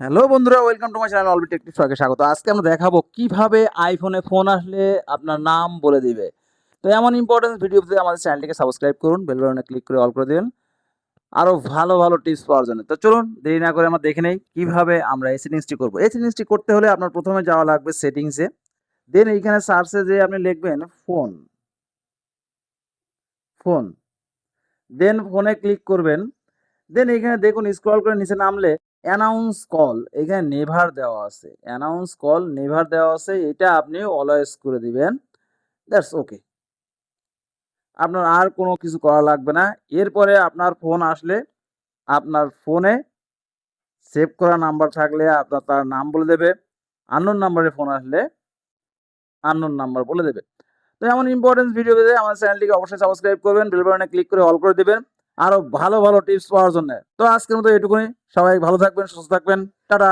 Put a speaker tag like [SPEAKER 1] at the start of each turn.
[SPEAKER 1] Hello বন্ধুরা, welcome to my channel Allbit tech tips. সবাইকে স্বাগত। আজকে আমরা দেখাবো কিভাবে আইফোনে ফোন আসলে আপনার নাম বলে দিবে। তো এমন ইম্পর্টেন্ট ভিডিওতে আমাদের চ্যানেলটিকে সাবস্ক্রাইব করুন, বেল বাটনে ক্লিক করে অল করে দিবেন আরো ভালো ভালো টিপস পাওয়ার জন্য। তো চলুন দেরি না করে আমরা দেখে নেই কিভাবে আমরা এই সেটিংসটি করব। এই সেটিংসটি করতে হলে আপনার প্রথমে যাওয়া লাগবে সেটিংসে। দেন এইখানে সার্চে যেয়ে আপনি লিখবেন ফোন, ফোন। দেন ফোনে ক্লিক করবেন। দেন এইখানে দেখুন স্ক্রল করে নিচে নামলে অ্যানাউন্স কল এখানে নেভার দেওয়া আছে। অ্যানাউন্স কল নেভার দেওয়া আছে। এটা আপনি অলওয়েজ করে দিবেন। That's okay. আপনার আর কোনো কিছু করা লাগবে না। এরপরে আপনার ফোন আসলে আপনার ফোনে সেভ করা নাম্বার থাকলে আপনার তার নাম বলে দেবে। আননোন নাম্বারে ফোন আসলে আননোন নাম্বার বলে দেবে। তো এমন ইম্পোর্টেন্ট ভিডিও পেতে আমাদের চ্যানেলটিকে অবশ্যই সাবস্ক্রাইব করবেন, বেল বাটনে ক্লিক করে অল করে দিবেন আরো ভালো ভালো টিপস পাওয়ার জন্য। তো আজকের মতো এটুকুই। সবাই ভালো থাকবেন, সুস্থ থাকবেন। টাটা।